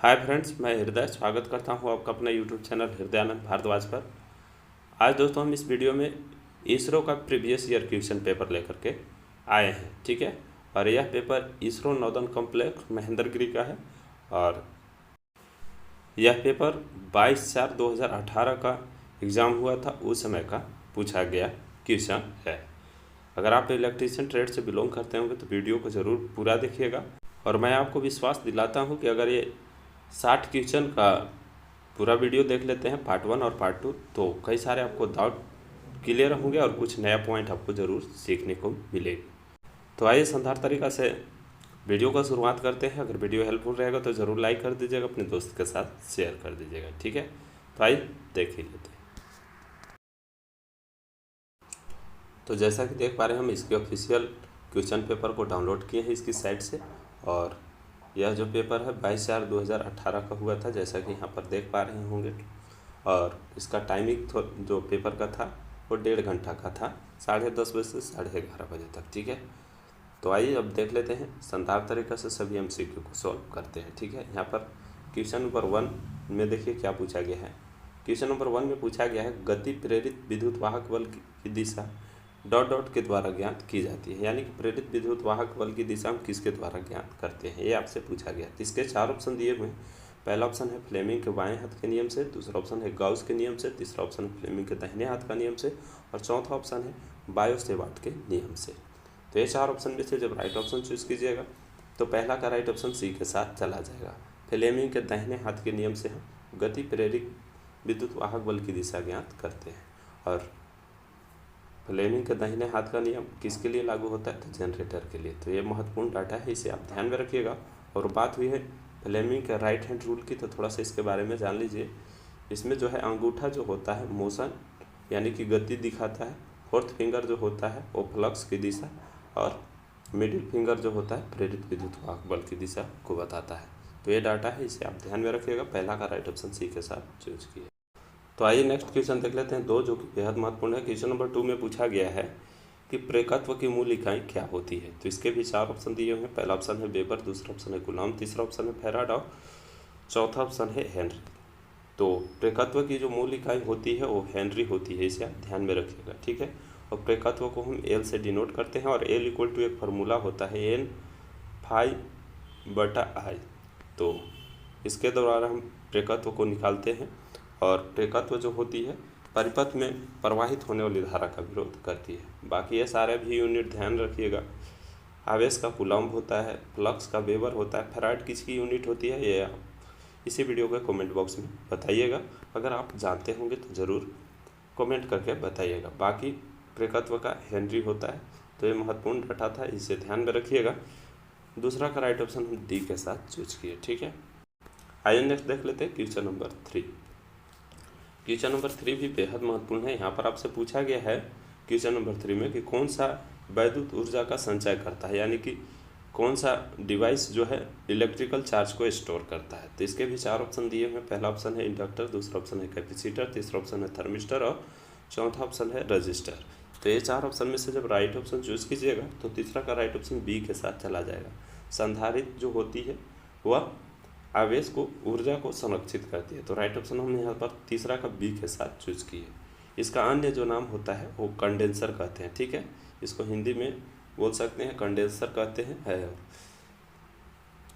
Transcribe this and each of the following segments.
Hi friends, मैं हृदय स्वागत करता हूं आपका अपने यूट्यूब चैनल हृदयानंद भारद्वाज पर। आज दोस्तों हम इस वीडियो में इसरो का प्रीवियस ईयर क्वेश्चन पेपर लेकर के आए हैं, ठीक है। और यह paper ISRO northern complex Mahendragiri का है और यह पेपर 22/4/2018 का एग्ज़ाम हुआ था, उस समय का पूछा गया क्वेश्चन है। अगर आप इलेक्ट्रीशियन ट्रेड से बिलोंग करते होंगे तो वीडियो को ज़रूर पूरा देखिएगा। और मैं आपको विश्वास दिलाता हूं कि अगर ये 60 क्वेश्चन का पूरा वीडियो देख लेते हैं, पार्ट 1 और पार्ट 2, तो कई सारे आपको डाउट क्लियर होंगे और कुछ नया पॉइंट आपको ज़रूर सीखने को मिलेगी। तो आइए शानदार तरीक़ा से वीडियो का शुरुआत करते हैं। अगर वीडियो हेल्पफुल रहेगा तो ज़रूर लाइक कर दीजिएगा, अपने दोस्त के साथ शेयर कर दीजिएगा, ठीक है। तो आइए देख ही लेते हैं। तो जैसा कि देख पा रहे हैं, हम इसके ऑफिशियल क्वेश्चन पेपर को डाउनलोड किए हैं इसकी साइट से। और यह जो पेपर है 22/4/2018 का हुआ था, जैसा कि यहाँ पर देख पा रहे होंगे। और इसका टाइमिंग जो पेपर का था वो 1.5 घंटा का था, 10:30 बजे से 11:30 बजे तक, ठीक है। तो आइए अब देख लेते हैं, शानदार तरीक़े से सभी MCQ को सॉल्व करते हैं, ठीक है। यहाँ पर क्वेश्चन नंबर 1 में देखिए क्या पूछा गया है। क्वेश्चन नंबर 1 में पूछा गया है, गति प्रेरित विद्युत वाहक बल की दिशा ... के द्वारा ज्ञात की जाती है। यानी कि प्रेरित विद्युत वाहक बल की दिशा हम किसके द्वारा ज्ञात करते हैं, ये आपसे पूछा गया। इसके 4 ऑप्शन दिए हुए हैं। पहला ऑप्शन है फ्लेमिंग के बाएं हाथ के नियम से, दूसरा ऑप्शन है गाउस के नियम से, तीसरा ऑप्शन है फ्लेमिंग के दाहिने हाथ का नियम से, और चौथा ऑप्शन है बायो-सेवार्ट के नियम से। तो ये 4 ऑप्शन में से जब राइट ऑप्शन चूज कीजिएगा तो पहला का राइट ऑप्शन सी के साथ चला जाएगा। फ्लेमिंग के दाहिने हाथ के नियम से हम गति प्रेरित विद्युत वाहक बल की दिशा ज्ञात करते हैं। और फ्लेमिंग के दाहिने हाथ का नियम किसके लिए लागू होता है, तो जनरेटर के लिए। तो ये महत्वपूर्ण डाटा है, इसे आप ध्यान में रखिएगा। और बात हुई है फ्लेमिंग के राइट हैंड रूल की, तो थोड़ा सा इसके बारे में जान लीजिए। इसमें जो है अंगूठा जो होता है मोशन यानी कि गति दिखाता है, फोर्थ फिंगर जो होता है वो फ्लक्स की दिशा, और मिडिल फिंगर जो होता है प्रेरित विद्युत वाहक बल की दिशा को बताता है। तो ये डाटा है, इसे आप ध्यान में रखिएगा। पहला का राइट ऑप्शन सी के साथ चूज किए। तो आइए नेक्स्ट क्वेश्चन देख लेते हैं, 2 जो कि बेहद महत्वपूर्ण है। क्वेश्चन नंबर 2 में पूछा गया है कि प्रेरकत्व की मूल इकाई क्या होती है। तो इसके भी 4 ऑप्शन दिए हुए हैं। पहला ऑप्शन है वेबर, दूसरा ऑप्शन है कूलॉम, तीसरा ऑप्शन है फैराडे, चौथा ऑप्शन है हेनरी। तो प्रेरकत्व की जो मूल इकाई होती है वो हेनरी होती है, इसे आप ध्यान में रखिएगा, ठीक है। और प्रेरकत्व को हम एल से डिनोट करते हैं, और एल इक्वल टू एक फार्मूला होता है N/I। तो इसके द्वारा हम प्रेरकत्व को निकालते हैं। और प्रेरकत्व जो होती है परिपथ में प्रवाहित होने वाली धारा का विरोध करती है। बाकी ये सारे भी यूनिट ध्यान रखिएगा। आवेश का कूलॉम होता है, फ्लक्स का वेबर होता है, फैराड किसकी यूनिट होती है, ये आप इसी वीडियो के कमेंट बॉक्स में बताइएगा। अगर आप जानते होंगे तो ज़रूर कमेंट करके बताइएगा। बाकी प्रेरकत्व का हेनरी होता है। तो ये महत्वपूर्ण डाटा था, इसे ध्यान में रखिएगा। दूसरा का राइट ऑप्शन हम डी के साथ चूज किए, ठीक है। आइए नेक्स्ट देख लेते हैं क्वेश्चन नंबर 3। क्वेश्चन नंबर 3 भी बेहद महत्वपूर्ण है। यहाँ पर आपसे पूछा गया है क्वेश्चन नंबर 3 में कि कौन सा वैद्युत ऊर्जा का संचय करता है, यानी कि कौन सा डिवाइस जो है इलेक्ट्रिकल चार्ज को स्टोर करता है। तो इसके भी 4 ऑप्शन दिए हुए हैं। पहला ऑप्शन है इंडक्टर, दूसरा ऑप्शन है कैपेसिटर, तीसरा ऑप्शन है थर्मिस्टर, और चौथा ऑप्शन है रजिस्टर। तो ये 4 ऑप्शन में से जब राइट ऑप्शन चूज कीजिएगा तो तीसरा का राइट ऑप्शन बी के साथ चला जाएगा। संधारित्र जो होती है वह आवेश को ऊर्जा को संरक्षित करती है। तो राइट ऑप्शन हम यहाँ पर तीसरा का बी के साथ चूज किए। इसका अन्य जो नाम होता है वो कंडेंसर कहते हैं, ठीक है। इसको हिंदी में बोल सकते हैं कंडेंसर कहते हैं,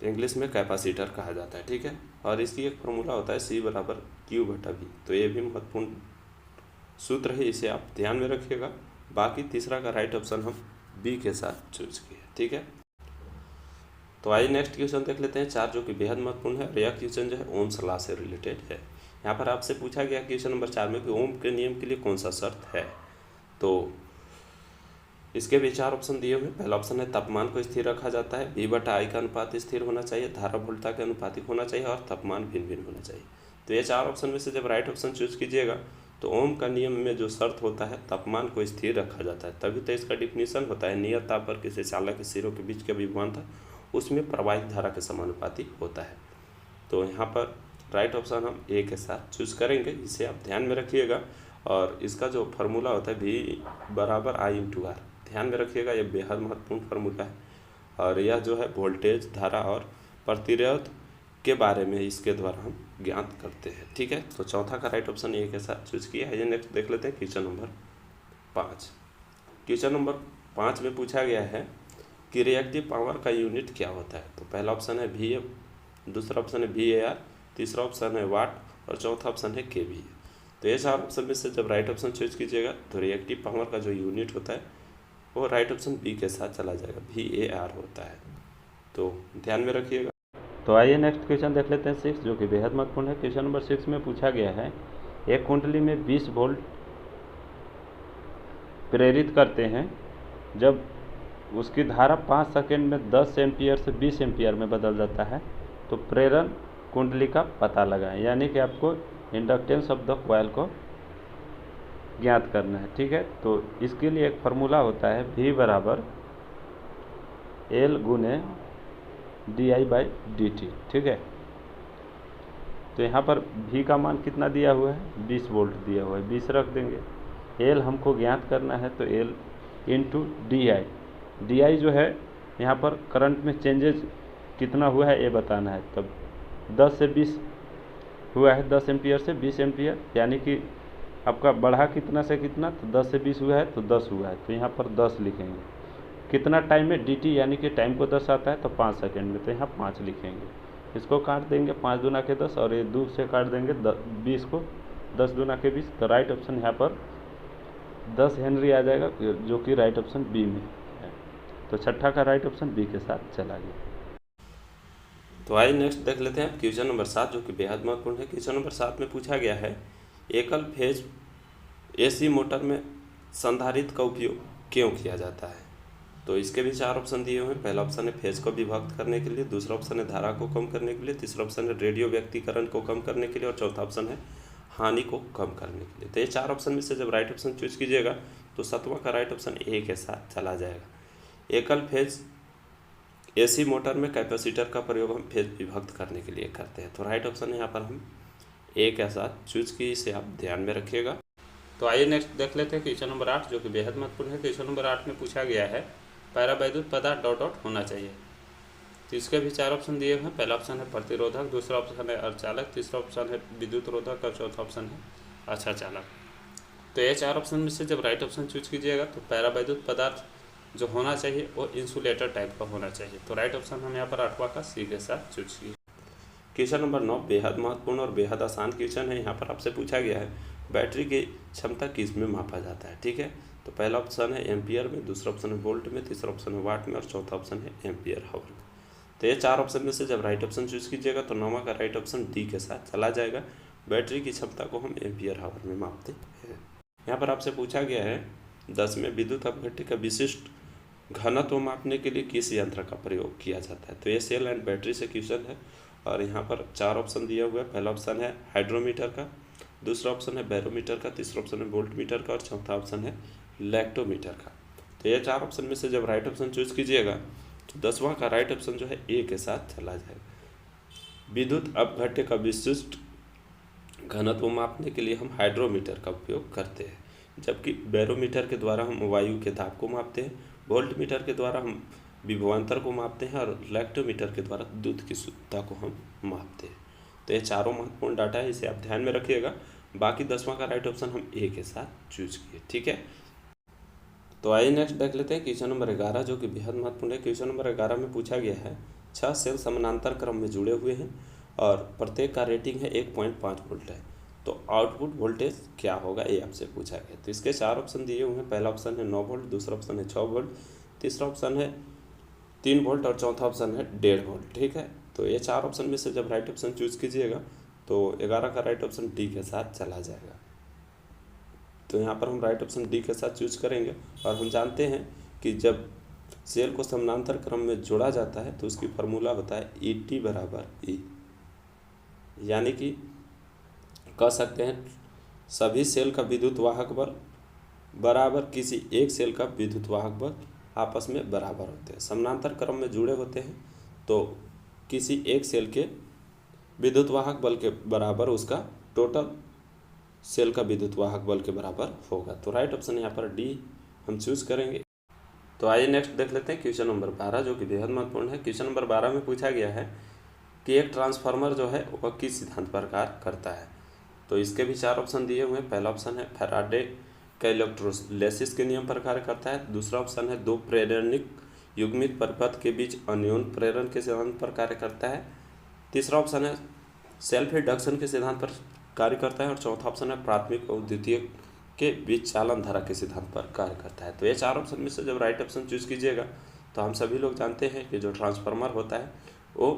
इंग्लिश में कैपेसिटर कहा जाता है, ठीक है। और इसकी एक फार्मूला होता है C/Q/V। तो ये भी महत्वपूर्ण सूत्र है, इसे आप ध्यान में रखिएगा। बाकी तीसरा का राइट ऑप्शन हम बी के साथ चूज किए, ठीक है। तो आइए नेक्स्ट क्वेश्चन देख लेते हैं 4, जो कि बेहद महत्वपूर्ण है। और यह क्वेश्चन जो है ओम्स लॉ से रिलेटेड है। यहाँ पर आपसे पूछा गया क्वेश्चन नंबर 4 में कि ओम के नियम के लिए कौन सा शर्त है। तो इसके भी 4 ऑप्शन दिए हुए। पहला ऑप्शन है तापमान को स्थिर रखा जाता है, V/I का अनुपात स्थिर होना चाहिए, धारा वोल्टा के अनुपातिक होना चाहिए, और तापमान भिन्न भिन्न होना चाहिए। तो ये 4 ऑप्शन में से जब राइट ऑप्शन चूज कीजिएगा तो ओम का नियम में जो शर्त होता है तापमान को स्थिर रखा जाता है, तभी तो इसका डिफिनीशन होता है नियत ताप पर किसी चालक के सिरों के बीच का विभवान था उसमें प्रवाहित धारा के समानुपाती होता है। तो यहाँ पर राइट ऑप्शन हम ए के साथ चूज करेंगे, इसे आप ध्यान में रखिएगा। और इसका जो फार्मूला होता है V/I/R, ध्यान में रखिएगा, यह बेहद महत्वपूर्ण फार्मूला है। और यह जो है वोल्टेज, धारा और प्रतिरोध के बारे में इसके द्वारा हम ज्ञात करते हैं। ठीक है, तो चौथा का राइट ऑप्शन ए के साथ चूज किया है। नेक्स्ट देख लेते हैं क्वेश्चन नंबर 5। क्वेश्चन नंबर 5 में पूछा गया है कि रिएक्टिव पावर का यूनिट क्या होता है। तो पहला ऑप्शन है VA, दूसरा ऑप्शन है VAR, तीसरा ऑप्शन है वाट और चौथा ऑप्शन है KVA। तो ये 4 ऑप्शन में से जब राइट ऑप्शन चूज कीजिएगा तो रिएक्टिव पावर का जो यूनिट होता है वो राइट ऑप्शन बी के साथ चला जाएगा, VAR होता है, तो ध्यान में रखिएगा। तो आइए नेक्स्ट क्वेश्चन देख लेते हैं 6, जो कि बेहद महत्वपूर्ण है। क्वेश्चन नंबर 6 में पूछा गया है एक कुंडली में 20 वोल्ट प्रेरित करते हैं जब उसकी धारा 5 सेकेंड में 10 एम्पियर से 20 एम्पियर में बदल जाता है, तो प्रेरण कुंडली का पता लगाएं। यानी कि आपको इंडक्टेंस ऑफ द कॉइल को ज्ञात करना है। ठीक है, तो इसके लिए एक फार्मूला होता है V बराबर L गुने di/dt। ठीक है, तो यहाँ पर V का मान कितना दिया हुआ है, 20 वोल्ट दिया हुआ है, 20 रख देंगे। L हमको ज्ञात करना है, तो L इंटू di जो है यहाँ पर करंट में चेंजेज कितना हुआ है ये बताना है। तब 10 से 20 हुआ है, 10 एम्पियर से 20 एम्पियर, यानी कि आपका बढ़ा कितना से कितना, तो 10 से 20 हुआ है तो 10 हुआ है, तो यहाँ पर 10 लिखेंगे। कितना टाइम में dt यानी कि टाइम को 10 आता है तो 5 सेकेंड में, तो यहाँ 5 लिखेंगे। इसको काट देंगे 5 दूना के 10 और ये 2 से काट देंगे 20 को, 10 दूना के 20, तो राइट ऑप्शन यहाँ पर 10 हेनरी आ जाएगा, जो कि राइट ऑप्शन बी में है। तो छठा का राइट ऑप्शन बी के साथ चला गया। तो आइए नेक्स्ट देख लेते हैं क्वेश्चन नंबर 7, जो कि बेहद महत्वपूर्ण है। क्वेश्चन नंबर 7 में पूछा गया है एकल फेज AC मोटर में संधारित्र का उपयोग क्यों किया जाता है। तो इसके भी 4 ऑप्शन दिए हुए हैं। पहला ऑप्शन है फेज को विभक्त करने के लिए, दूसरा ऑप्शन है धारा को कम करने के लिए, तीसरा ऑप्शन है रेडियो व्यक्तिकरण को कम करने के लिए और चौथा ऑप्शन है हानि को कम करने के लिए। तो ये 4 ऑप्शन में से जब राइट ऑप्शन चूज कीजिएगा तो 7वां का राइट ऑप्शन ए के साथ चला जाएगा। एकल फेज AC मोटर में कैपेसिटर का प्रयोग हम फेज विभक्त करने के लिए करते हैं, तो राइट ऑप्शन यहाँ पर हम ए के साथ चूज की, इसे आप ध्यान में रखिएगा। तो आइए नेक्स्ट देख लेते हैं क्वेश्चन नंबर 8, जो कि बेहद महत्वपूर्ण है। क्वेश्चन नंबर 8 में पूछा गया है पैरावैद्युत पदार्थ डॉट डॉट होना चाहिए। तो इसके भी 4 ऑप्शन दिए हुए हैं। पहला ऑप्शन है प्रतिरोधक, दूसरा ऑप्शन है अर्धचालक, तीसरा ऑप्शन है विद्युत रोधक और चौथा ऑप्शन है अर्धचालक। तो ये 4 ऑप्शन में से जब राइट ऑप्शन चूज कीजिएगा तो पैरावैद्युत पदार्थ जो होना चाहिए वो इंसुलेटर टाइप का होना चाहिए, तो राइट ऑप्शन हम यहाँ पर 8वां का सी के साथ चूज किए। क्वेश्चन नंबर 9 बेहद महत्वपूर्ण और बेहद आसान क्वेश्चन है। यहाँ पर आपसे पूछा गया है बैटरी की क्षमता किस में मापा जाता है। ठीक है, तो पहला ऑप्शन है एम्पियर में, दूसरा ऑप्शन है वोल्ट में, तीसरा ऑप्शन है वाट में और चौथा ऑप्शन है एम्पियर हावर में। तो ये 4 ऑप्शन में से जब राइट ऑप्शन चूज कीजिएगा तो 9वां का राइट ऑप्शन डी के साथ चला जाएगा। बैटरी की क्षमता को हम एम्पियर हावर में मापते हैं। यहाँ पर आपसे पूछा गया है 10 में विद्युत अपघट्य का विशिष्ट घनत्व मापने के लिए किस यंत्र का प्रयोग किया जाता है। तो ये सेल एंड बैटरी से क्वेश्चन है और यहाँ पर 4 ऑप्शन दिया हुआ है। पहला ऑप्शन है हाइड्रोमीटर का, दूसरा ऑप्शन है बैरोमीटर का, तीसरा ऑप्शन है वोल्टमीटर का और चौथा ऑप्शन है लैक्टोमीटर का। तो ये 4 ऑप्शन में से जब राइट ऑप्शन चूज कीजिएगा तो 10वां का राइट ऑप्शन जो है ए के साथ चला जाएगा। विद्युत अपघट्य का विशिष्ट घनत्व मापने के लिए हम हाइड्रोमीटर का उपयोग करते हैं, जबकि बैरोमीटर के द्वारा हम वायु के दाब को मापते हैं, वोल्टमीटर के द्वारा हम विभवांतर को मापते हैं और लैक्टोमीटर के द्वारा दूध की शुद्धता को हम मापते हैं। तो ये चारों महत्वपूर्ण डाटा है, इसे आप ध्यान में रखिएगा। बाकी 10वां का राइट ऑप्शन हम ए के साथ चूज किए। ठीक है, तो आइए नेक्स्ट देख लेते हैं क्वेश्चन नंबर 11, जो कि बेहद महत्वपूर्ण है। क्वेश्चन नंबर 11 में पूछा गया है 6 सेल समानांतर क्रम में जुड़े हुए हैं और प्रत्येक का रेटिंग है 1.5 वोल्ट है, तो आउटपुट वोल्टेज क्या होगा ये आपसे पूछा गया। तो इसके 4 ऑप्शन दिए हुए हैं। पहला ऑप्शन है 9 वोल्ट, दूसरा ऑप्शन है 6 वोल्ट, तीसरा ऑप्शन है 3 वोल्ट और चौथा ऑप्शन है 1.5 वोल्ट। ठीक है, तो ये 4 ऑप्शन में से जब राइट ऑप्शन चूज कीजिएगा तो 11 का राइट ऑप्शन डी के साथ चला जाएगा। तो यहाँ पर हम राइट ऑप्शन डी के साथ चूज करेंगे और हम जानते हैं कि जब सेल को समानांतर क्रम में जोड़ा जाता है तो उसकी फार्मूला होता है ET बराबर E, यानी कि कह सकते हैं सभी सेल का विद्युत वाहक बल बराबर किसी एक सेल का विद्युत वाहक बल आपस में बराबर होते हैं। समानांतर क्रम में जुड़े होते हैं तो किसी एक सेल के विद्युत वाहक बल के बराबर उसका टोटल सेल का विद्युत वाहक बल के बराबर होगा। तो राइट ऑप्शन यहाँ पर डी हम चूज करेंगे। तो आइए नेक्स्ट देख लेते हैं क्वेश्चन नंबर 12, जो कि बेहद महत्वपूर्ण है। क्वेश्चन नंबर 12 में पूछा गया है कि एक ट्रांसफार्मर जो है वह किस सिद्धांत पर कार्य करता है। तो इसके भी 4 ऑप्शन दिए हुए हैं। पहला ऑप्शन है फैराडे का इलेक्ट्रोलिसिस के नियम पर कार्य करता है। दूसरा ऑप्शन है 2 प्रेरणिक युग्मित परिपथ के बीच अन्योन प्रेरण के सिद्धांत पर कार्य करता है। तीसरा ऑप्शन है सेल्फ इंडक्शन के सिद्धांत पर कार्य करता है। और चौथा ऑप्शन है प्राथमिक और द्वितीयक के बीच चालन धारा के सिद्धांत पर कार्य करता है। तो ये 4 ऑप्शन में से जब राइट ऑप्शन चूज कीजिएगा तो हम सभी लोग जानते हैं कि जो ट्रांसफार्मर होता है वो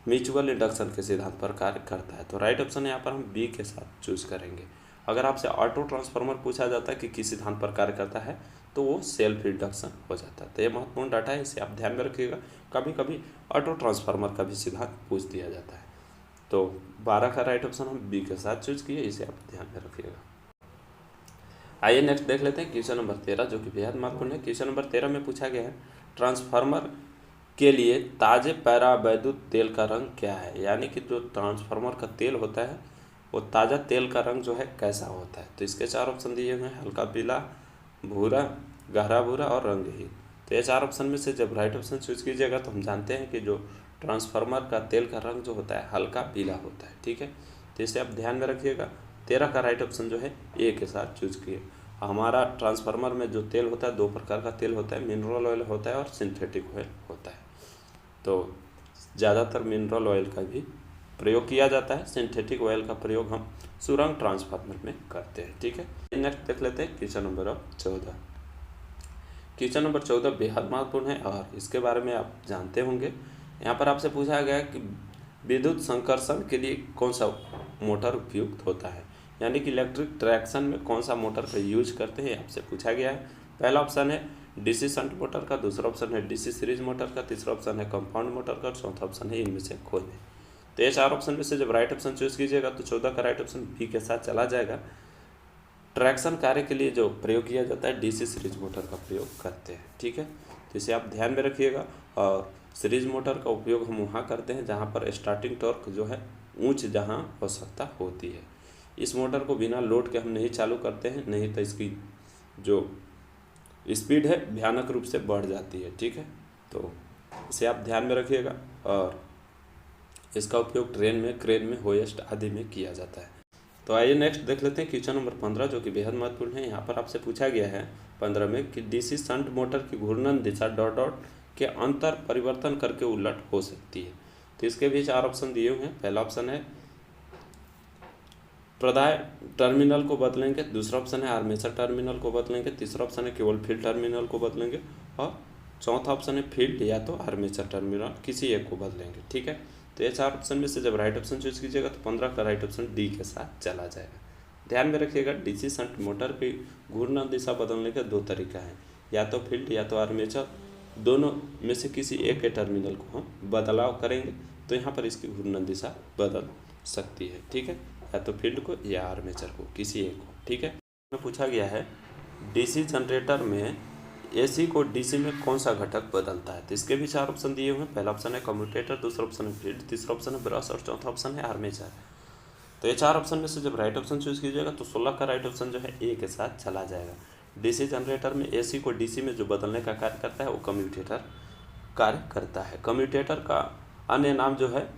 म्यूचुअल इंडक्शन के सिद्धांत पर कार्य करता है। तो राइट ऑप्शन यहाँ पर हम बी के साथ चूज करेंगे। अगर आपसे ऑटो ट्रांसफार्मर पूछा जाता है कि किस सिद्धांत पर कार्य करता है तो वो सेल्फ इंडक्शन हो जाता है। तो ये महत्वपूर्ण डाटा है, इसे आप ध्यान में रखिएगा। कभी कभी ऑटो ट्रांसफार्मर का भी सिद्धांत पूछ दिया जाता है। तो 12 का राइट ऑप्शन हम बी के साथ चूज किए, इसे आप ध्यान में रखिएगा। आइए नेक्स्ट देख लेते हैं क्वेश्चन नंबर 13, जो कि बेहद महत्वपूर्ण है। क्वेश्चन नंबर 13 में पूछा गया है ट्रांसफार्मर के लिए ताजे परावैद्युत तेल का रंग क्या है। यानी कि जो ट्रांसफार्मर का तेल होता है वो ताज़ा तेल का रंग जो है कैसा होता है। तो इसके 4 ऑप्शन दिए हुए हैं, हल्का पीला, भूरा, गहरा भूरा और रंगहीन। तो ये 4 ऑप्शन में से जब राइट ऑप्शन चूज कीजिएगा तो हम जानते हैं कि जो ट्रांसफार्मर का तेल का रंग जो होता है हल्का पीला होता है। ठीक है, तो इसे आप ध्यान में रखिएगा। 13 का राइट ऑप्शन जो है ए के साथ चूज किए। हमारा ट्रांसफार्मर में जो तेल होता है 2 प्रकार का तेल होता है, मिनरल ऑयल होता है और सिंथेटिक ऑयल होता है। तो ज़्यादातर मिनरल ऑयल का भी प्रयोग किया जाता है, सिंथेटिक ऑयल का प्रयोग हम सुरंग ट्रांसफार्मर में करते हैं। ठीक है, नेक्स्ट देख लेते हैं क्वेश्चन नंबर 14। क्वेश्चन नंबर 14 बेहद महत्वपूर्ण है और इसके बारे में आप जानते होंगे। यहाँ पर आपसे पूछा गया है कि विद्युत संकर्षण के लिए कौन सा मोटर उपयुक्त होता है। यानी कि इलेक्ट्रिक ट्रैक्शन में कौन सा मोटर का यूज करते हैं आपसे पूछा गया है। पहला ऑप्शन है डीसी शंट मोटर का, दूसरा ऑप्शन है डीसी सीरीज मोटर का, तीसरा ऑप्शन है कंपाउंड मोटर का और चौथा ऑप्शन है इनमें से कोई नहीं। तो ये 4 ऑप्शन में से जब राइट ऑप्शन चूज कीजिएगा तो 14 का राइट ऑप्शन बी के साथ चला जाएगा। ट्रैक्शन कार्य के लिए जो प्रयोग किया जाता है डीसी सीरीज मोटर का प्रयोग करते हैं। ठीक है, तो इसे आप ध्यान में रखिएगा। और सीरीज मोटर का उपयोग हम वहाँ करते हैं जहाँ पर स्टार्टिंग टॉर्क जो है ऊंच जहाँ आवश्यकता होती है। इस मोटर को बिना लोड के हम नहीं चालू करते हैं, नहीं तो इसकी जो स्पीड है भयानक रूप से बढ़ जाती है। ठीक है, तो इसे आप ध्यान में रखिएगा। और इसका उपयोग ट्रेन में, क्रेन में, होएस्ट आदि में किया जाता है। तो आइए नेक्स्ट देख लेते हैं क्वेश्चन नंबर 15, जो कि बेहद महत्वपूर्ण है। यहाँ पर आपसे पूछा गया है 15 में कि डीसी शंट मोटर की घूर्णन दिशा डॉट डॉट के अंतर परिवर्तन करके उलट हो सकती है। तो इसके भी 4 ऑप्शन दिए हुए हैं। पहला ऑप्शन है प्रदाय टर्मिनल को बदलेंगे, दूसरा ऑप्शन है आर्मेचर टर्मिनल को बदलेंगे, तीसरा ऑप्शन है केवल फील्ड टर्मिनल को बदलेंगे और चौथा ऑप्शन है फील्ड या तो आर्मेचर टर्मिनल, किसी एक को बदलेंगे। ठीक है, तो ये 4 ऑप्शन में से जब राइट ऑप्शन चूज कीजिएगा तो 15 का राइट ऑप्शन डी के साथ चला जाएगा। ध्यान में रखिएगा, डीसी शंट मोटर की घूर्णन दिशा बदलने के 2 तरीका हैं, या तो फील्ड या तो आर्मेचर। दोनों में से किसी एक के टर्मिनल को हम बदलाव करेंगे तो यहाँ पर इसकी घूर्णन दिशा बदल सकती है। ठीक है, या तो फील्ड को या आर्मेचर को, किसी एक को। ठीक है, पूछा गया है डीसी जनरेटर में एसी को डीसी में कौन सा घटक बदलता है। तो इसके भी 4 ऑप्शन दिए हुए हैं। पहला ऑप्शन है कम्यूटेटर, दूसरा ऑप्शन है फील्ड, तीसरा ऑप्शन है ब्रश और चौथा ऑप्शन है आर्मेचर। तो ये 4 ऑप्शन में से जब राइट ऑप्शन चूज कीजिएगा तो 16 का राइट ऑप्शन जो है ए के साथ चला जाएगा। डीसी जनरेटर में एसी को डीसी में जो बदलने का कार्य करता है वो कम्यूटेटर कार्य करता है। कम्यूटेटर का अन्य नाम जो है,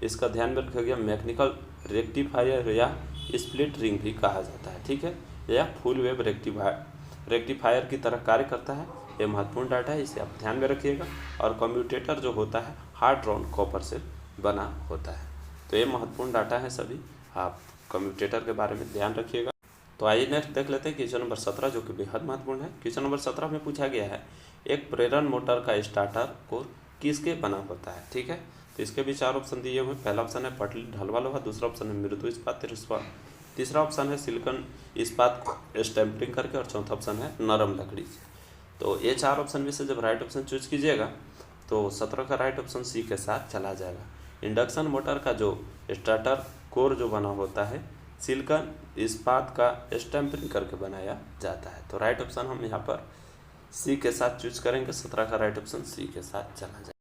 इसका ध्यान में रखा गया, मैकेनिकल रेक्टिफायर या स्प्लिट रिंग भी कहा जाता है। ठीक है, या फुल वेव रेक्टिफायर की तरह कार्य करता है। ये महत्वपूर्ण डाटा है, इसे आप ध्यान में रखिएगा। और कम्यूटेटर जो होता है हार्ड राउंड कॉपर से बना होता है। तो ये महत्वपूर्ण डाटा है, सभी आप कम्यूटेटर के बारे में ध्यान रखिएगा। तो आइए नेक्स्ट देख लेते हैं क्वेश्चन नंबर 17, जो कि बेहद महत्वपूर्ण है। क्वेश्चन नंबर 17 में पूछा गया है एक प्रेरण मोटर का स्टार्टर कोर किसके बना होता है। ठीक है, तो इसके भी 4 ऑप्शन दिए हुए हैं। पहला ऑप्शन है पटली ढलवा लोहा, दूसरा ऑप्शन है मृदु इस्पात, तीसरा ऑप्शन है सिलिकॉन इस्पात स्टैम्परिंग करके और चौथा ऑप्शन है नरम लकड़ी से। तो ये 4 ऑप्शन में से जब राइट ऑप्शन चूज कीजिएगा तो 17 का राइट ऑप्शन सी के साथ चला जाएगा। इंडक्शन मोटर का जो स्टार्टर कोर जो बना होता है सिलिकॉन इस्पात का स्टैम्परिंग करके बनाया जाता है। तो राइट ऑप्शन हम यहाँ पर सी के साथ चूज करेंगे। 17 का राइट ऑप्शन सी के साथ चला जाएगा।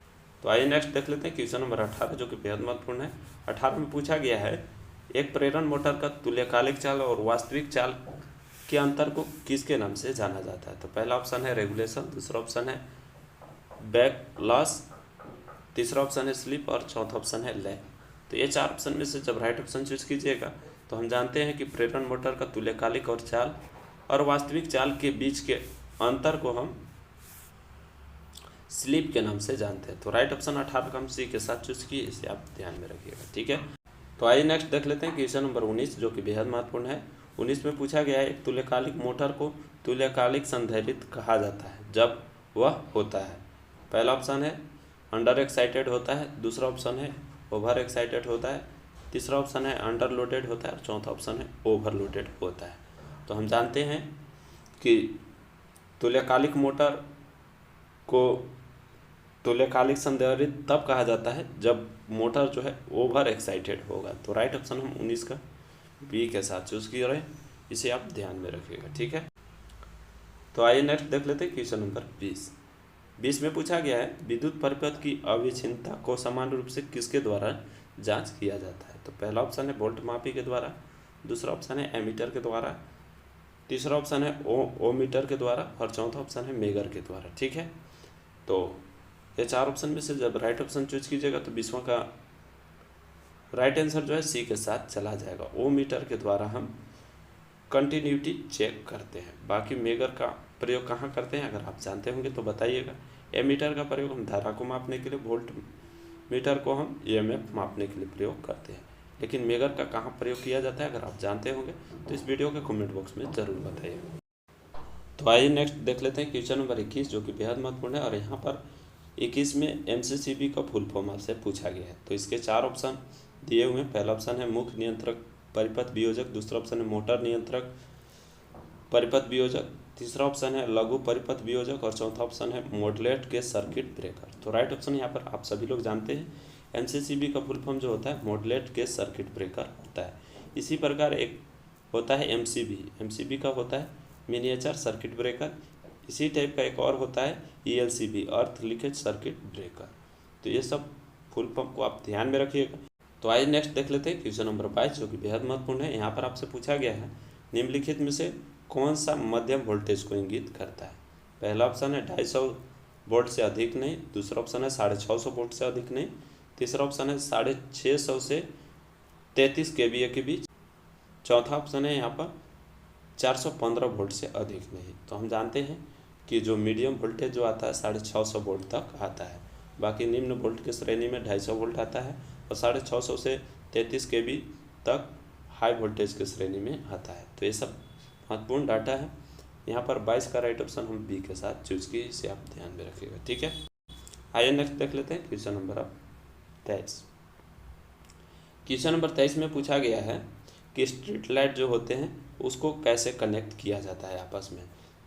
तो आइए नेक्स्ट देख लेते हैं क्वेश्चन नंबर 18, जो कि बेहद महत्वपूर्ण है। 18 में पूछा गया है एक प्रेरण मोटर का तुल्यकालिक चाल और वास्तविक चाल के अंतर को किसके नाम से जाना जाता है। तो पहला ऑप्शन है रेगुलेशन, दूसरा ऑप्शन है बैक लॉस, तीसरा ऑप्शन है स्लिप और चौथा ऑप्शन है लैग। तो ये 4 ऑप्शन में से जब राइट ऑप्शन चूज कीजिएगा तो हम जानते हैं कि प्रेरण मोटर का तुल्यकालिक और चाल और वास्तविक चाल के बीच के अंतर को हम स्लिप के नाम से जानते हैं। तो राइट ऑप्शन 18 का हम सी के साथ चूज किए, इसे आप ध्यान में रखिएगा, ठीक है। तो आइए नेक्स्ट देख लेते हैं क्वेश्चन नंबर 19 जो कि बेहद महत्वपूर्ण है। 19 में पूछा गया है एक तुल्यकालिक मोटर को तुल्यकालिक संधारित्र कहा जाता है जब वह होता है। पहला ऑप्शन है अंडर एक्साइटेड होता है, दूसरा ऑप्शन है ओवर एक्साइटेड होता है, तीसरा ऑप्शन है अंडर लोडेड होता है और चौथा ऑप्शन है ओवरलोडेड होता है। तो हम जानते हैं कि तुल्यकालिक मोटर को तुल्यकालिक संधारित्र तब कहा जाता है जब मोटर जो है ओवर एक्साइटेड होगा। तो राइट ऑप्शन हम 19 का बी के साथ चूज किए रहे, इसे आप ध्यान में रखिएगा, ठीक है। तो आइए नेक्स्ट देख लेते हैं क्वेश्चन नंबर 20 में पूछा गया है विद्युत परिपथ की अविच्छिन्नता को समान रूप से किसके द्वारा जांच किया जाता है। तो पहला ऑप्शन है वोल्ट मापी के द्वारा, दूसरा ऑप्शन है एमीटर के द्वारा, तीसरा ऑप्शन है ओमीटर के द्वारा और चौथा ऑप्शन है मेगर के द्वारा, ठीक है। तो ये 4 ऑप्शन में से जब राइट ऑप्शन चूज कीजिएगा तो 20वां का राइट आंसर जो है सी के साथ चला जाएगा। ओमीटर के द्वारा हम कंटिन्यूटी चेक करते हैं। बाकी मेगर का प्रयोग कहाँ करते हैं अगर आप जानते होंगे तो बताइएगा। एमीटर का प्रयोग हम धारा को मापने के लिए, वोल्ट मीटर को हम ईएमएफ मापने के लिए प्रयोग करते हैं। लेकिन मेगर का कहाँ प्रयोग किया जाता है अगर आप जानते होंगे तो इस वीडियो के कमेंट बॉक्स में ज़रूर बताइएगा। तो आइए नेक्स्ट देख लेते हैं क्वेश्चन नंबर 21 जो कि बेहद महत्वपूर्ण है और यहाँ पर 21 में एमसीसीबी का फुल फॉर्म आपसे पूछा गया है। तो इसके 4 ऑप्शन दिए हुए हैं। पहला ऑप्शन है मुख्य नियंत्रक परिपथ वियोजक, दूसरा ऑप्शन है मोटर नियंत्रक परिपथ वियोजक, तीसरा ऑप्शन है लघु परिपथ वियोजक और चौथा ऑप्शन है मॉडलेट के सर्किट ब्रेकर। तो राइट ऑप्शन यहाँ पर आप सभी लोग जानते हैं एमसीसीबी का फुल फॉर्म जो होता है मॉडलेट के सर्किट ब्रेकर होता है। इसी प्रकार एक होता है एमसीबी का होता है मिनिएचर सर्किट ब्रेकर। इसी टाइप का एक और होता है ईएलसीबी अर्थ लीकेज सर्किट ब्रेकर। तो ये सब फुल फॉर्म को आप ध्यान में रखिएगा। तो आइए नेक्स्ट देख लेते हैं क्वेश्चन नंबर 22 जो कि बेहद महत्वपूर्ण है। यहाँ पर आपसे पूछा गया है निम्नलिखित में से कौन सा मध्यम वोल्टेज को इंगित करता है। पहला ऑप्शन है 250 वोल्ट से अधिक नहीं, दूसरा ऑप्शन है 650 वोल्ट से अधिक नहीं, तीसरा ऑप्शन है 650 से 33 kVA के बीच, चौथा ऑप्शन है यहाँ पर 415 वोल्ट से अधिक नहीं। तो हम जानते हैं कि जो मीडियम वोल्टेज जो आता है 650 वोल्ट तक आता है। बाकी निम्न वोल्ट की श्रेणी में 250 वोल्ट आता है और 650 से 33 kV तक हाई वोल्टेज की श्रेणी में आता है। तो ये सब महत्वपूर्ण डाटा है। यहाँ पर 22 का राइट ऑप्शन हम बी के साथ चूज किए, इसे आप ध्यान में रखिएगा, ठीक है। आइए नेक्स्ट देख लेते हैं क्वेश्चन नंबर 23। क्वेश्चन नंबर 23 में पूछा गया है कि स्ट्रीट लाइट जो होते हैं उसको कैसे कनेक्ट किया जाता है आपस में।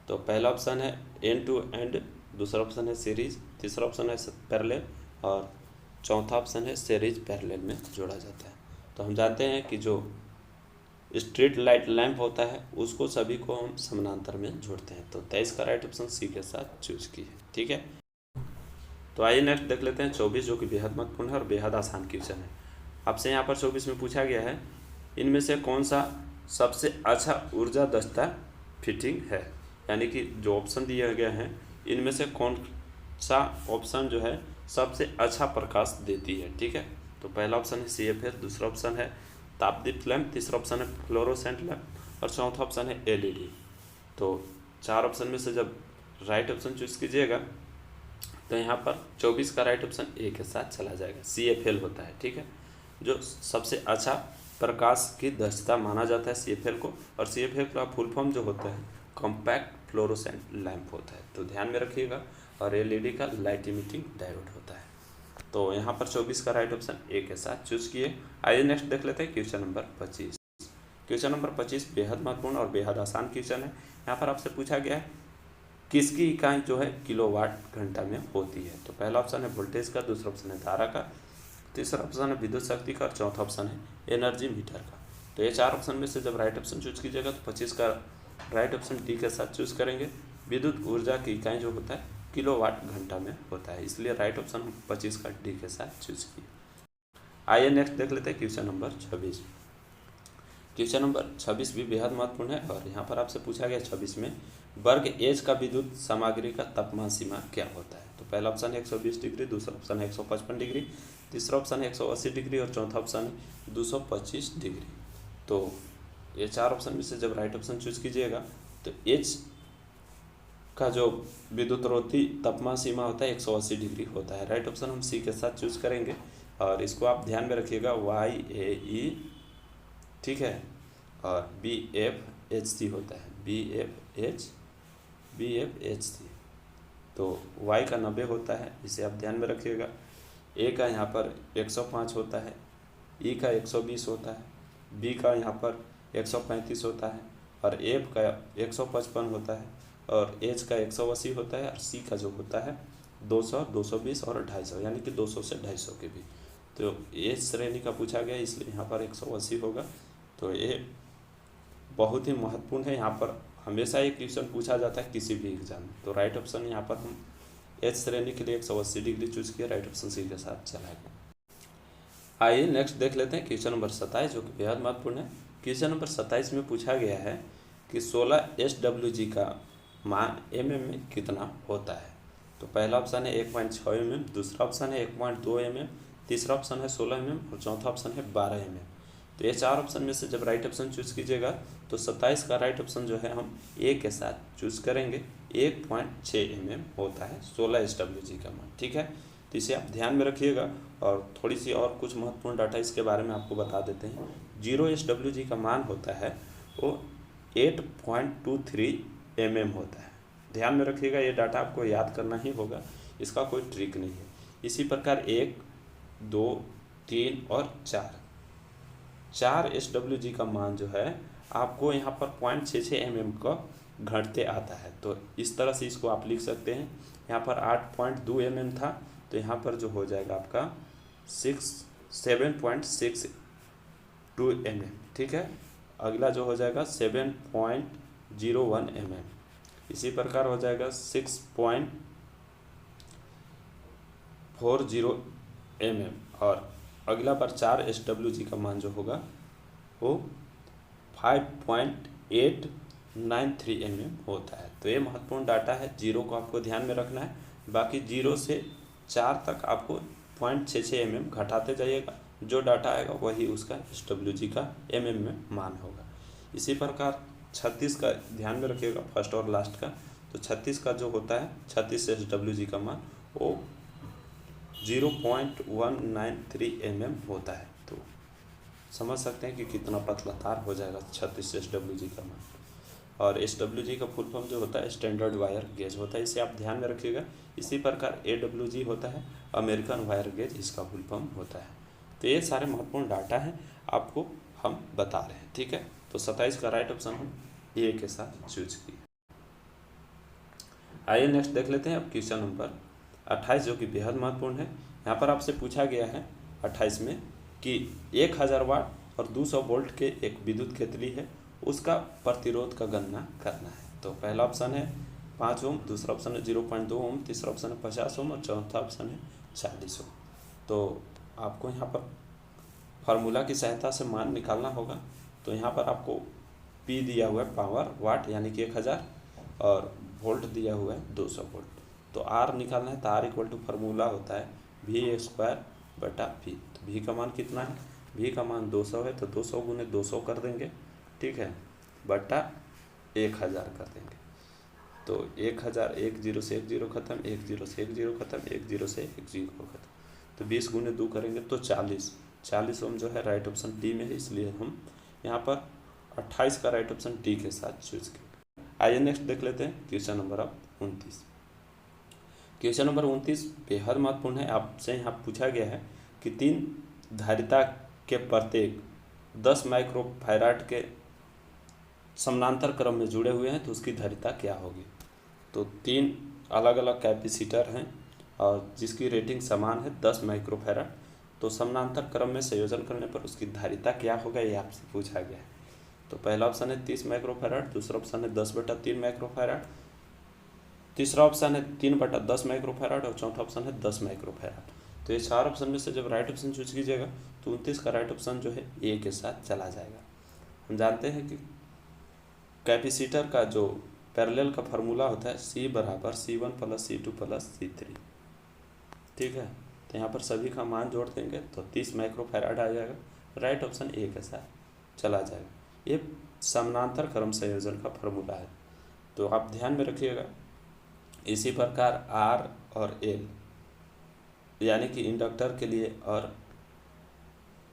तो पहला ऑप्शन है एंड टू एंड, दूसरा ऑप्शन है सीरीज, तीसरा ऑप्शन है पैरेलल और चौथा ऑप्शन है सीरीज पैरेलल में जोड़ा जाता है। तो हम जानते हैं कि जो स्ट्रीट लाइट लैंप होता है उसको सभी को हम समानांतर में जोड़ते हैं। तो 23 का राइट ऑप्शन सी के साथ चूज की है, ठीक है। तो आइए नेक्स्ट देख लेते हैं 24 जो कि बेहद महत्वपूर्ण है और बेहद आसान क्वेश्चन है। आपसे यहाँ पर 24 में पूछा गया है इनमें से कौन सा सबसे अच्छा ऊर्जा दक्षता फिटिंग है, यानी कि जो ऑप्शन दिए गए हैं इनमें से कौन सा ऑप्शन जो है सबसे अच्छा प्रकाश देती है, ठीक है। तो पहला ऑप्शन है CFL, दूसरा ऑप्शन है तापदीप्त लैंप, तीसरा ऑप्शन है फ्लोरोसेंट लैंप और चौथा ऑप्शन है LED। तो 4 ऑप्शन में से जब राइट ऑप्शन चूज कीजिएगा तो यहाँ पर 24 का राइट ऑप्शन ए के साथ चला जाएगा। CFL होता है, ठीक है, जो सबसे अच्छा प्रकाश की दक्षता माना जाता है CFL को। और CFL का फुल फॉर्म जो होता है कॉम्पैक्ट फ्लोरोसेंट लैंप होता है, तो ध्यान में रखिएगा। और LED का लाइट इमिटिंग डायोड होता है। तो यहाँ पर 24 का राइट ऑप्शन ए के साथ चूज किए। आइए नेक्स्ट देख लेते हैं क्वेश्चन नंबर 25। क्वेश्चन नंबर 25 बेहद महत्वपूर्ण और बेहद आसान क्वेश्चन है। यहाँ पर आपसे पूछा गया है किसकी इकाई जो है किलोवाट घंटा में होती है। तो पहला ऑप्शन है वोल्टेज का, दूसरा ऑप्शन है धारा का, तीसरा ऑप्शन है विद्युत शक्ति का और चौथा ऑप्शन है एनर्जी मीटर का। तो ये 4 ऑप्शन में से जब राइट ऑप्शन चूज कीजिएगा तो 25 का राइट ऑप्शन डी के साथ चूज करेंगे। विद्युत ऊर्जा की इकाई जो होता है किलोवाट घंटा में होता है, इसलिए राइट ऑप्शन हम 25 का डी के साथ चूज किए। आइए नेक्स्ट देख लेते हैं क्वेश्चन नंबर 26। क्वेश्चन नंबर 26 भी बेहद महत्वपूर्ण है और यहाँ पर आपसे पूछा गया 26 में वर्ग एच का विद्युत सामग्री का तापमान सीमा क्या होता है। तो पहला ऑप्शन है 120 डिग्री, दूसरा ऑप्शन है 155 डिग्री, तीसरा ऑप्शन है 180 डिग्री और चौथा ऑप्शन है 225 डिग्री। तो ये 4 ऑप्शन में से जब राइट ऑप्शन चूज कीजिएगा तो एच का जो विद्युतरोधी तापमान सीमा होता है 180 डिग्री होता है। राइट ऑप्शन हम सी के साथ चूज करेंगे और इसको आप ध्यान में रखिएगा YAE, ठीक है, और BFHC होता है, BFHC। तो Y का 90 होता है, इसे आप ध्यान में रखिएगा। A का यहाँ पर 105 होता है, E का 120 होता है, B का यहाँ पर 135 होता है और F का 155 होता है और H का 180 होता है और C का जो होता है 200, 220 और 250, यानी कि 200 से 250 के भी। तो ये श्रेणी का पूछा गया इसलिए यहाँ पर 180 होगा। तो ये बहुत ही महत्वपूर्ण है, यहाँ पर हमेशा एक क्वेश्चन पूछा जाता है किसी भी एग्जाम में। तो राइट ऑप्शन यहाँ पर हम एच श्रेणी के लिए 180 डिग्री चूज किया, राइट ऑप्शन सी के साथ चला गया। आइए नेक्स्ट देख लेते हैं क्वेश्चन नंबर 27, जो कि बेहद महत्वपूर्ण है। क्वेश्चन नंबर 27 में पूछा गया है कि 16 SWG का मान mm में कितना होता है। तो पहला ऑप्शन है 1.6 mm, दूसरा ऑप्शन है 1.2 mm, तीसरा ऑप्शन है 16 mm और चौथा ऑप्शन है 12 mm। तो ये 4 ऑप्शन में से जब राइट ऑप्शन चूज कीजिएगा तो 27 का राइट ऑप्शन जो है हम ए के साथ चूज करेंगे। 1.6 mm होता है 16 SWG का मान, ठीक है। तो इसे आप ध्यान में रखिएगा और थोड़ी सी और कुछ महत्वपूर्ण डाटा इसके बारे में आपको बता देते हैं। 0 SWG का मान होता है वो 8.23 mm होता है। ध्यान में रखिएगा, ये डाटा आपको याद करना ही होगा, इसका कोई ट्रिक नहीं है। इसी प्रकार 1, 2, 3 और 4 SWG का मान जो है आपको यहाँ पर 0.66 mm का घटते आता है। तो इस तरह से इसको आप लिख सकते हैं। यहाँ पर 8.2 mm था तो यहाँ पर जो हो जाएगा आपका 7.62 mm, ठीक है। अगला जो हो जाएगा 7.01 mm, इसी प्रकार हो जाएगा 6.40 mm और अगला पर 4 SWG का मान जो होगा वो 5.893 mm होता है। तो ये महत्वपूर्ण डाटा है, 0 को आपको ध्यान में रखना है। बाकी 0 से 4 तक आपको 0.66 mm घटाते जाइएगा, जो डाटा आएगा वही उसका SWG का mm में मान होगा। इसी प्रकार 36 का ध्यान में रखिएगा, फर्स्ट और लास्ट का। तो 36 का जो होता है 36 SWG का मान वो 0.193 mm होता है। तो समझ सकते हैं कि कितना पतला तार हो जाएगा 36 SWG का मान। और SWG का फुल फॉर्म जो होता है स्टैंडर्ड वायर गेज होता है, इसे आप ध्यान में रखिएगा। इसी प्रकार AWG होता है अमेरिकन वायर गेज, इसका फुल फॉर्म होता है। तो ये सारे महत्वपूर्ण डाटा हैं, आपको हम बता रहे हैं, ठीक है। तो 27 का राइट ऑप्शन हम ए के साथ चूज किए। आइए नेक्स्ट देख लेते हैं अब क्वेश्चन नंबर 28, जो कि बेहद महत्वपूर्ण है। यहाँ पर आपसे पूछा गया है 28 में कि 1000 वाट और 200 वोल्ट के एक विद्युत केतली है, उसका प्रतिरोध का गणना करना है। तो पहला ऑप्शन है 5 ओम, दूसरा ऑप्शन है 0.2 ओम, तीसरा ऑप्शन है 50 ओम और चौथा ऑप्शन है 40 ओम। तो आपको यहाँ पर फार्मूला की सहायता से मान निकालना होगा। तो यहाँ पर आपको P दिया हुआ है पावर वाट यानी कि 1000 और वोल्ट दिया हुआ है 200 वोल्ट। तो R निकालना है तो R इक्वल टू फार्मूला होता है V²/P। तो V का मान कितना है, V का मान 200 है तो 200 गुने 200 कर देंगे, ठीक है, बटा 1000 कर देंगे। तो 1000, 1 0 से 1 0 खत्म, 1 0 से 1 0 खत्म, 1 0 से 1 0 खत्म। तो 20 गुने 2 करेंगे तो 40 ओम जो है राइट ऑप्शन डी में है, इसलिए हम यहाँ पर 28 का राइट ऑप्शन डी के साथ चूज किए। आइए नेक्स्ट देख लेते हैं क्वेश्चन नंबर 29। क्वेश्चन नंबर 29 बेहद महत्वपूर्ण है। आपसे यहाँ पूछा गया है कि 3 धारिता के प्रत्येक 10 माइक्रोफैराड के समानांतर क्रम में जुड़े हुए हैं तो उसकी धारिता क्या होगी। तो 3 अलग अलग कैपेसिटर हैं और जिसकी रेटिंग समान है 10 माइक्रोफैराड। तो समानांतर क्रम में संयोजन करने पर उसकी धारिता क्या होगा, ये आपसे पूछा गया है। तो पहला ऑप्शन है 30 माइक्रोफैराड, दूसरा ऑप्शन है 10/3 माइक्रोफैराड, तीसरा ऑप्शन है 3/10 माइक्रोफैराड और चौथा ऑप्शन है 10 माइक्रोफैराड। तो ये 4 ऑप्शन में से जब राइट ऑप्शन चूज कीजिएगा तो 29 का राइट ऑप्शन जो है ए के साथ चला जाएगा। हम जानते हैं कि कैपेसिटर का जो पैरेलल का फार्मूला होता है C = C1 + C2 + C3, ठीक है। तो यहाँ पर सभी का मान जोड़ देंगे तो 30 माइक्रोफैराड आ जाएगा। राइट ऑप्शन ए के साथ चला जाएगा। ये समानांतर क्रम संयोजन का फॉर्मूला है, तो आप ध्यान में रखिएगा। इसी प्रकार आर और एल यानी कि इंडक्टर के लिए और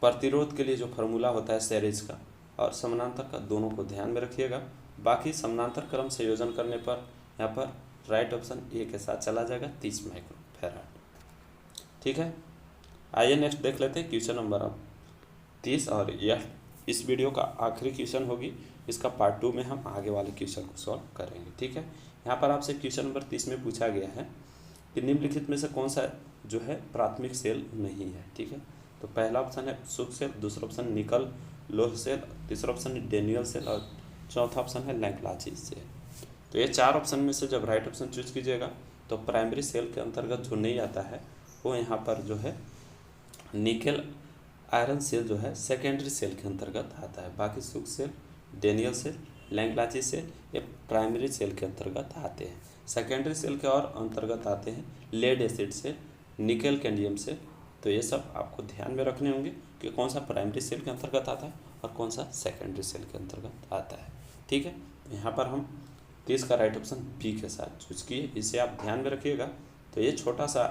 प्रतिरोध के लिए जो फार्मूला होता है सीरीज का और समानांतर का, दोनों को ध्यान में रखिएगा। बाकी समानांतर क्रम संयोजन करने पर यहाँ पर राइट ऑप्शन ए के साथ चला जाएगा 30 माइक्रोफैराड। ठीक है, आइए नेक्स्ट देख लेते हैं क्वेश्चन नंबर अब 30, और यह इस वीडियो का आखिरी क्वेश्चन होगी। इसका पार्ट 2 में हम आगे वाले क्वेश्चन को सॉल्व करेंगे। ठीक है, यहाँ पर आपसे क्वेश्चन नंबर 30 में पूछा गया है कि निम्नलिखित में से कौन सा जो है प्राथमिक सेल नहीं है। ठीक है, तो पहला ऑप्शन है शुक्र सेल, दूसरा ऑप्शन निकल लोह सेल, तीसरा ऑप्शन है डेनियल सेल और चौथा ऑप्शन है लैंगलाची सेल। तो ये 4 ऑप्शन में से जब राइट ऑप्शन चूज कीजिएगा तो प्राइमरी सेल के अंतर्गत जो नहीं आता है वो यहाँ पर जो है निकल आयरन सेल जो है सेकेंडरी सेल के अंतर्गत आता है। बाकी शुक्र सेल, डेनियल सेल, लैंगलाची सेल ये प्राइमरी सेल के अंतर्गत आते हैं। सेकेंडरी सेल के और अंतर्गत आते हैं lead acid cell, nickel cadmium cell. तो ये सब आपको ध्यान में रखने होंगे कि कौन सा प्राइमरी सेल के अंतर्गत आता है और कौन सा सेकेंडरी सेल के अंतर्गत आता है। ठीक है, यहाँ पर हम 30 का राइट ऑप्शन बी के साथ चूज किए, इसे आप ध्यान में रखिएगा। तो ये छोटा सा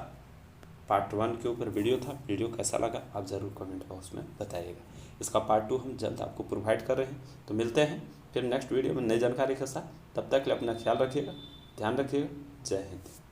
पार्ट 1 के ऊपर वीडियो था। वीडियो कैसा लगा आप ज़रूर कमेंट बॉक्स में बताइएगा। इसका पार्ट 2 हम जल्द आपको प्रोवाइड कर रहे हैं। तो मिलते हैं फिर नेक्स्ट वीडियो में नई जानकारी के साथ। तब तक के लिए अपना ख्याल रखिएगा, ध्यान रखिएगा। जय हिंद।